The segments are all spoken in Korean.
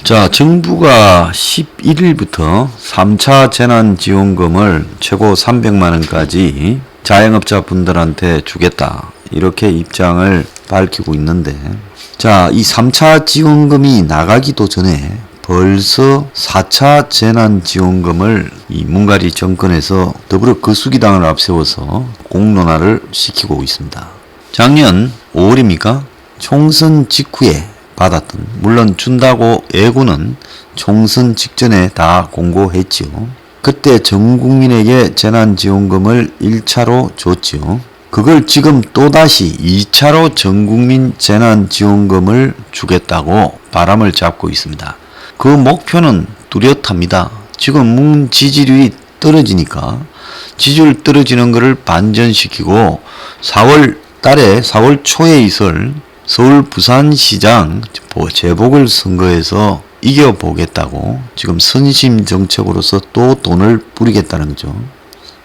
자, 정부가 11일부터 3차 재난지원금을 최고 300만원까지 자영업자분들한테 주겠다, 이렇게 입장을 밝히고 있는데, 자, 이 3차 지원금이 나가기도 전에 벌써 4차 재난지원금을 이 문가리 정권에서 더불어 거수기당을 앞세워서 공론화를 시키고 있습니다. 작년 5월입니까? 총선 직후에 받았던, 물론 준다고 예고는 총선 직전에 다 공고했지요. 그때 전 국민에게 재난지원금을 1차로 줬지요. 그걸 지금 또다시 2차로 전 국민 재난지원금을 주겠다고 바람을 잡고 있습니다. 그 목표는 뚜렷합니다. 지금 문 지지율이 떨어지니까 지지율 떨어지는 것을 반전시키고 4월 달에 4월 초에 있을 서울 부산시장 재보궐선거에서 이겨보겠다고 지금 선심 정책으로서 또 돈을 뿌리겠다는 거죠.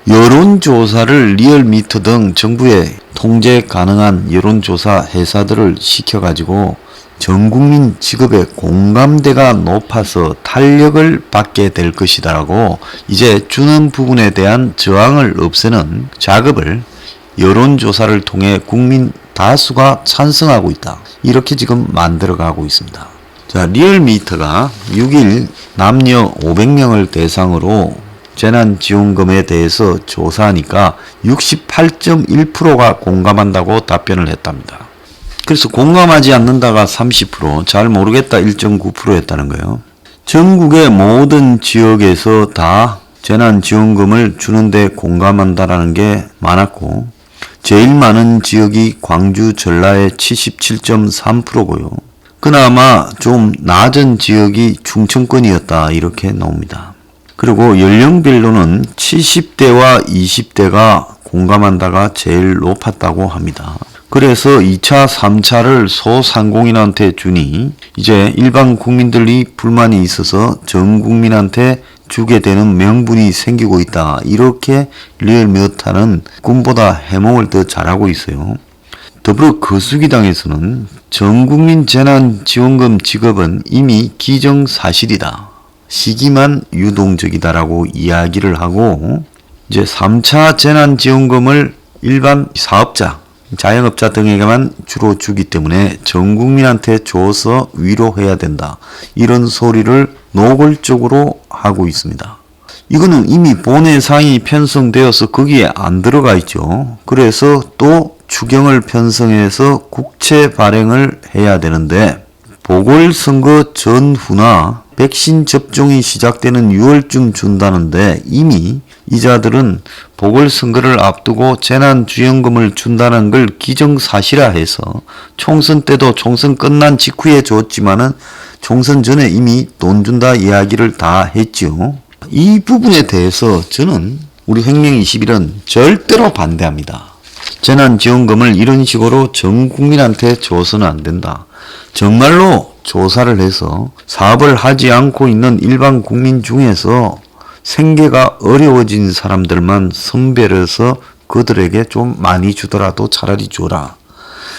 여론조사를 리얼미터 등 정부의 통제 가능한 여론조사 회사들을 시켜가지고 전국민 직업의 공감대가 높아서 탄력을 받게 될 것이다라고 이제 주는 부분에 대한 저항을 없애는 작업을 여론조사를 통해 국민 다수가 찬성하고 있다, 이렇게 지금 만들어가고 있습니다. 자, 리얼미터가 6일 남녀 500명을 대상으로 재난지원금에 대해서 조사하니까 68.1%가 공감한다고 답변을 했답니다. 그래서 공감하지 않는다가 30%, 잘 모르겠다 1.9%였다는 거예요. 전국의 모든 지역에서 다 재난지원금을 주는데 공감한다라는 게 많았고, 제일 많은 지역이 광주, 전라의 77.3%고요. 그나마 좀 낮은 지역이 충청권이었다, 이렇게 나옵니다. 그리고 연령별로는 70대와 20대가 공감한다가 제일 높았다고 합니다. 그래서 2차, 3차를 소상공인한테 주니 이제 일반 국민들이 불만이 있어서 전 국민한테 주게 되는 명분이 생기고 있다, 이렇게 리얼미터는 꿈보다 해몽을 더 잘하고 있어요. 더불어 거수기당에서는 전국민 재난지원금 지급은 이미 기정사실이다, 시기만 유동적이다라고 이야기를 하고, 이제 3차 재난지원금을 일반 사업자, 자영업자 등에게만 주로 주기 때문에 전 국민한테 줘서 위로해야 된다, 이런 소리를 노골적으로 하고 있습니다. 이거는 이미 본회상이 편성되어서 거기에 안 들어가 있죠. 그래서 또 추경을 편성해서 국채 발행을 해야 되는데, 보궐선거 전후나 백신 접종이 시작되는 6월쯤 준다는데 이미 이자들은 보궐선거를 앞두고 재난지원금을 준다는 걸 기정사실화해서 총선 때도 총선 끝난 직후에 줬지만은 총선 전에 이미 돈 준다 이야기를 다 했지요. 이 부분에 대해서 저는 우리 혁명21은 절대로 반대합니다. 재난지원금을 이런 식으로 전 국민한테 줘서는 안 된다. 정말로 조사를 해서 사업을 하지 않고 있는 일반 국민 중에서 생계가 어려워진 사람들만 선별해서 그들에게 좀 많이 주더라도 차라리 줘라.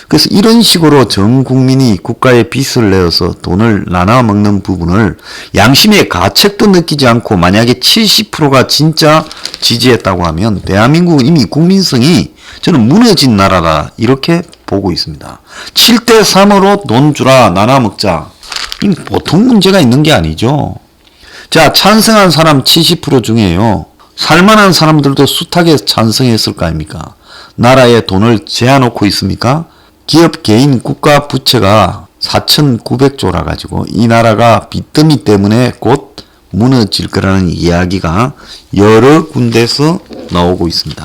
그래서 이런 식으로 전 국민이 국가에 빚을 내어서 돈을 나눠 먹는 부분을 양심의 가책도 느끼지 않고 만약에 70%가 진짜 지지했다고 하면 대한민국은 이미 국민성이 저는 무너진 나라다, 이렇게 보고 있습니다. 7대3으로 돈 주라, 나눠 먹자. 이 보통 문제가 있는 게 아니죠. 자, 찬성한 사람 70% 중에요, 살만한 사람들도 숱하게 찬성했을 거 아닙니까? 나라에 돈을 재워놓고 있습니까? 기업, 개인, 국가 부채가 4,900조라 가지고 이 나라가 빚더미 때문에 곧 무너질 거라는 이야기가 여러 군데서 나오고 있습니다.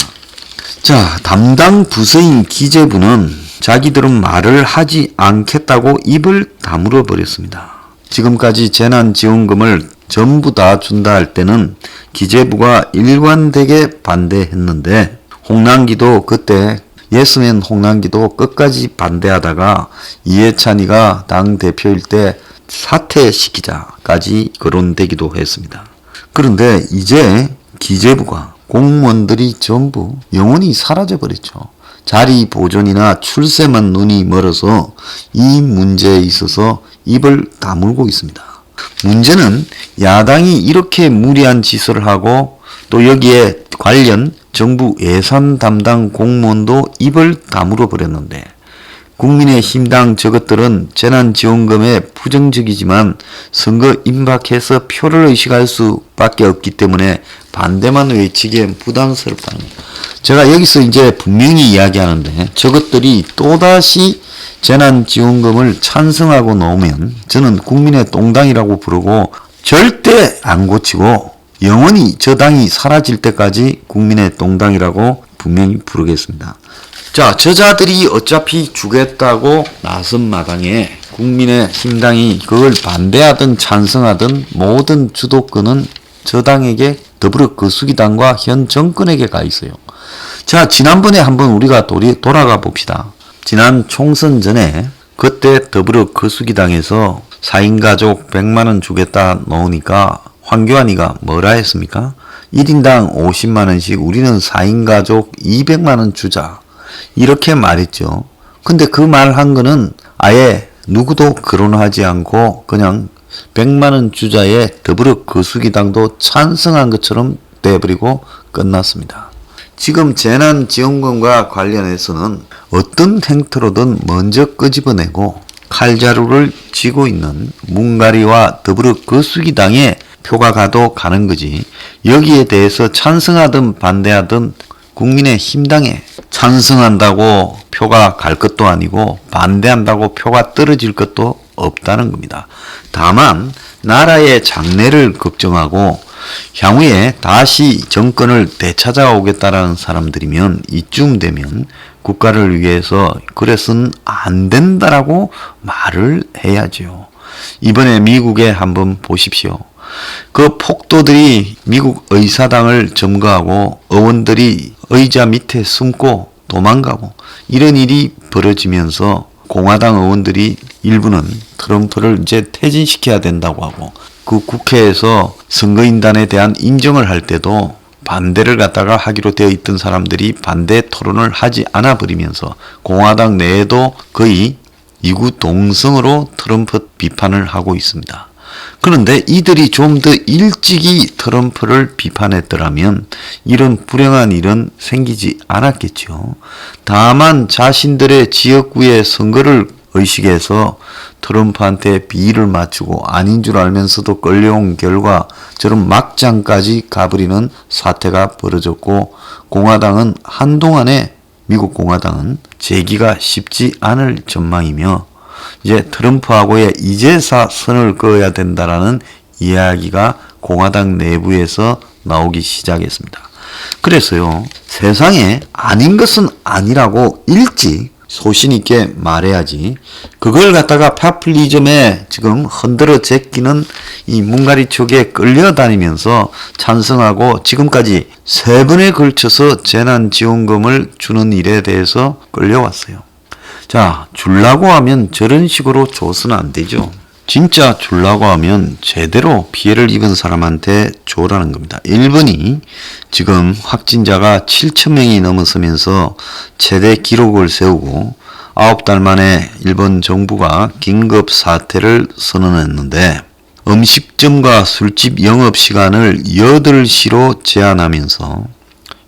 자, 담당 부서인 기재부는 자기들은 말을 하지 않겠다고 입을 다물어 버렸습니다. 지금까지 재난지원금을 전부 다 준다 할 때는 기재부가 일관되게 반대했는데, 홍남기도 그때 예스맨 홍남기도 끝까지 반대하다가 이해찬이가 당대표일 때 사퇴시키자까지 거론되기도 했습니다. 그런데 이제 기재부가 공무원들이 전부 영원히 사라져버렸죠. 자리 보존이나 출세만 눈이 멀어서 이 문제에 있어서 입을 다물고 있습니다. 문제는 야당이 이렇게 무리한 짓을 하고 또 여기에 관련 정부 예산 담당 공무원도 입을 다물어 버렸는데 국민의힘당 저것들은 재난지원금에 부정적이지만 선거 임박해서 표를 의식할 수밖에 없기 때문에 반대만 외치기엔 부담스럽다는 거예요. 제가 여기서 이제 분명히 이야기하는데 저것들이 또다시 재난지원금을 찬성하고 나오면 저는 국민의 똥당이라고 부르고 절대 안 고치고 영원히 저 당이 사라질 때까지 국민의 똥당이라고 분명히 부르겠습니다. 자, 저자들이 어차피 주겠다고 나선 마당에 국민의힘당이 그걸 반대하든 찬성하든 모든 주도권은 저 당에게 더불어 거수기당과 현 정권에게 가 있어요. 자, 지난번에 한번 우리가 돌아가 봅시다. 지난 총선 전에 그때 더불어 거수기당에서 4인 가족 100만원 주겠다 놓으니까 황교안이가 뭐라 했습니까? 1인당 50만원씩 우리는 4인 가족 200만원 주자. 이렇게 말했죠. 근데 그 말 한 거는 아예 누구도 거론하지 않고 그냥 100만원 주자에 더불어 거수기당도 찬성한 것처럼 돼버리고 끝났습니다. 지금 재난지원금과 관련해서는 어떤 행태로든 먼저 끄집어내고 칼자루를 쥐고 있는 문가리와 더불어 거수기당에 표가 가도 가는 거지 여기에 대해서 찬성하든 반대하든 국민의힘당에 찬성한다고 표가 갈 것도 아니고 반대한다고 표가 떨어질 것도 없다는 겁니다. 다만 나라의 장래를 걱정하고 향후에 다시 정권을 되찾아오겠다라는 사람들이면 이쯤 되면 국가를 위해서 그래서는 안 된다라고 말을 해야죠. 이번에 미국에 한번 보십시오. 그 폭도들이 미국 의사당을 점거하고 의원들이 의자 밑에 숨고 도망가고 이런 일이 벌어지면서 공화당 의원들이 일부는 트럼프를 이제 퇴진시켜야 된다고 하고 그 국회에서 선거인단에 대한 인정을 할 때도 반대를 갖다가 하기로 되어 있던 사람들이 반대 토론을 하지 않아 버리면서 공화당 내에도 거의 이구동성으로 트럼프 비판을 하고 있습니다. 그런데 이들이 좀 더 일찍이 트럼프를 비판했더라면 이런 불행한 일은 생기지 않았겠죠. 다만 자신들의 지역구의 선거를 의식해서 트럼프한테 비위를 맞추고 아닌 줄 알면서도 끌려온 결과 저런 막장까지 가버리는 사태가 벌어졌고 공화당은 한동안에 미국 공화당은 재기가 쉽지 않을 전망이며 이제 트럼프하고의 이제사 선을 그어야 된다라는 이야기가 공화당 내부에서 나오기 시작했습니다. 그래서요, 세상에 아닌 것은 아니라고 일찍 소신 있게 말해야지 그걸 갖다가 파퓰리즘에 지금 흔들어 제끼는 이 문가리 쪽에 끌려다니면서 찬성하고 지금까지 3번에 걸쳐서 재난지원금을 주는 일에 대해서 끌려왔어요. 자, 줄라고 하면 저런 식으로 줘서는 안 되죠. 진짜 줄라고 하면 제대로 피해를 입은 사람한테 줘라는 겁니다. 일본이 지금 확진자가 7,000명이 넘어서면서 최대 기록을 세우고 9달 만에 일본 정부가 긴급 사태를 선언했는데 음식점과 술집 영업시간을 8시로 제한하면서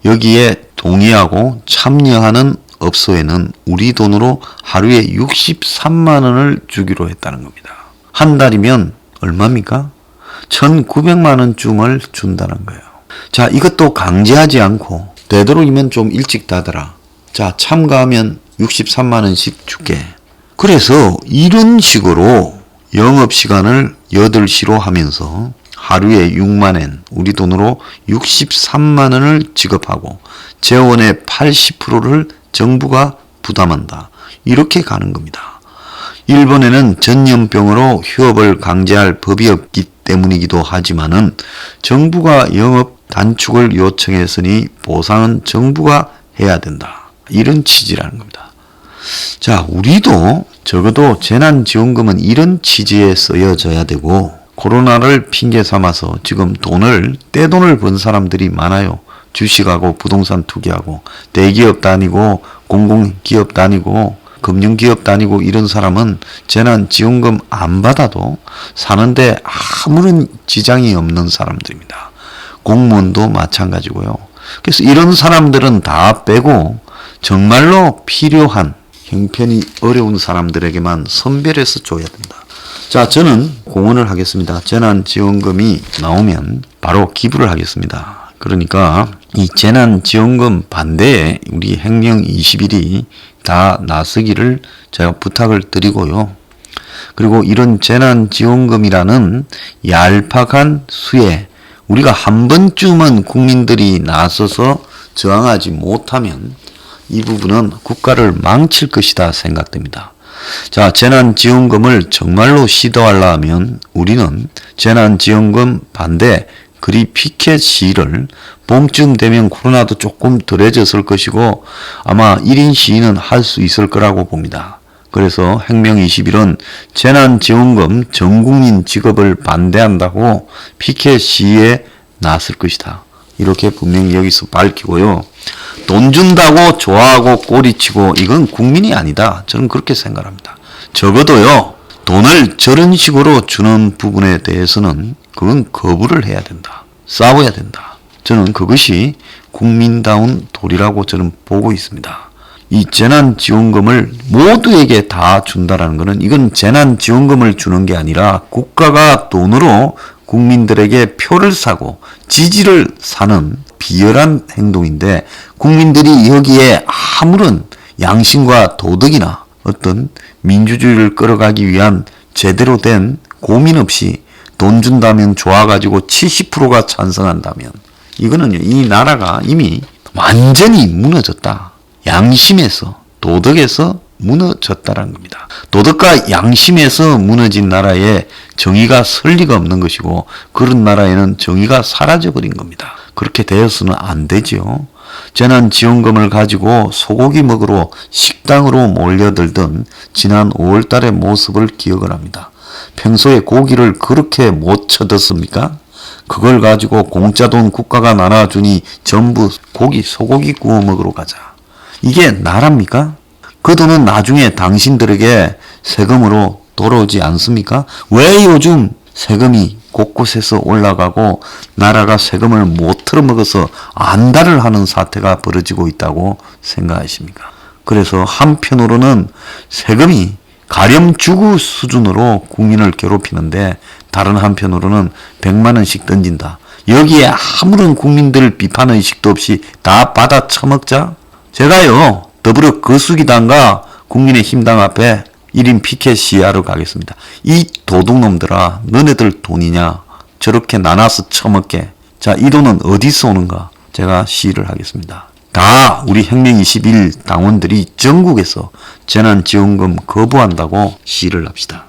여기에 동의하고 참여하는 업소에는 우리 돈으로 하루에 63만 원을 주기로 했다는 겁니다. 한 달이면 얼마입니까? 1,900만 원쯤을 준다는 거예요. 자, 이것도 강제하지 않고 되도록이면 좀 일찍 닫아라. 자, 참가하면 63만 원씩 줄게. 그래서 이런 식으로 영업시간을 8시로 하면서 하루에 6만 엔, 우리 돈으로 63만 원을 지급하고 재원의 80%를 정부가 부담한다. 이렇게 가는 겁니다. 일본에는 전염병으로 휴업을 강제할 법이 없기 때문이기도 하지만은 정부가 영업 단축을 요청했으니 보상은 정부가 해야 된다. 이런 취지라는 겁니다. 자, 우리도 적어도 재난지원금은 이런 취지에 쓰여져야 되고 코로나를 핑계 삼아서 지금 떼돈을 번 사람들이 많아요. 주식하고 부동산 투기하고 대기업 다니고 공공기업 다니고 금융기업 다니고 이런 사람은 재난지원금 안 받아도 사는데 아무런 지장이 없는 사람들입니다. 공무원도 마찬가지고요. 그래서 이런 사람들은 다 빼고 정말로 필요한 형편이 어려운 사람들에게만 선별해서 줘야 된다. 자, 저는 공언을 하겠습니다. 재난지원금이 나오면 바로 기부를 하겠습니다. 그러니까 이 재난지원금 반대에 우리 행령 20일이 다 나서기를 제가 부탁을 드리고요. 그리고 이런 재난지원금이라는 얄팍한 수에 우리가 한 번쯤은 국민들이 나서서 저항하지 못하면 이 부분은 국가를 망칠 것이다 생각됩니다. 자, 재난지원금을 정말로 시도하려면 우리는 재난지원금 반대 그리 피켓 시위를 봄쯤 되면 코로나도 조금 덜해졌을 것이고 아마 1인 시위는 할 수 있을 거라고 봅니다. 그래서 행명 21은 재난지원금 전국민 지급을 반대한다고 피켓 시위에 나설 것이다. 이렇게 분명히 여기서 밝히고요. 돈 준다고 좋아하고 꼬리치고 이건 국민이 아니다. 저는 그렇게 생각합니다. 적어도요. 돈을 저런 식으로 주는 부분에 대해서는 그건 거부를 해야 된다. 싸워야 된다. 저는 그것이 국민다운 도리라고 저는 보고 있습니다. 이 재난지원금을 모두에게 다 준다라는 것은 이건 재난지원금을 주는 게 아니라 국가가 돈으로 국민들에게 표를 사고 지지를 사는 비열한 행동인데 국민들이 여기에 아무런 양심과 도덕이나 어떤 민주주의를 끌어가기 위한 제대로 된 고민 없이 돈 준다면 좋아가지고 70%가 찬성한다면 이거는요, 이 나라가 이미 완전히 무너졌다. 양심에서, 도덕에서 무너졌다라는 겁니다. 도덕과 양심에서 무너진 나라에 정의가 설 리가 없는 것이고 그런 나라에는 정의가 사라져버린 겁니다. 그렇게 되어서는 안 되지요. 재난지원금을 가지고 소고기 먹으러 식당으로 몰려들던 지난 5월달의 모습을 기억을 합니다. 평소에 고기를 그렇게 못 쳐듣습니까? 그걸 가지고 공짜 돈 국가가 나눠주니 전부 소고기 구워 먹으러 가자. 이게 나라입니까? 그 돈은 나중에 당신들에게 세금으로 돌아오지 않습니까? 왜 요즘 세금이 곳곳에서 올라가고 나라가 세금을 못 틀어먹어서 안달을 하는 사태가 벌어지고 있다고 생각하십니까? 그래서 한편으로는 세금이 가렴주구 수준으로 국민을 괴롭히는데 다른 한편으로는 100만 원씩 던진다. 여기에 아무런 국민들 비판 의식도 없이 다 받아 처먹자? 제가요 더불어 거수기당과 국민의힘당 앞에 1인 피켓 시위하러 가겠습니다. 이 도둑놈들아, 너네들 돈이냐? 저렇게 나눠서 처먹게. 자, 이 돈은 어디서 오는가? 제가 시위를 하겠습니다. 다 우리 혁명 21 당원들이 전국에서 재난지원금 거부한다고 시위를 합시다.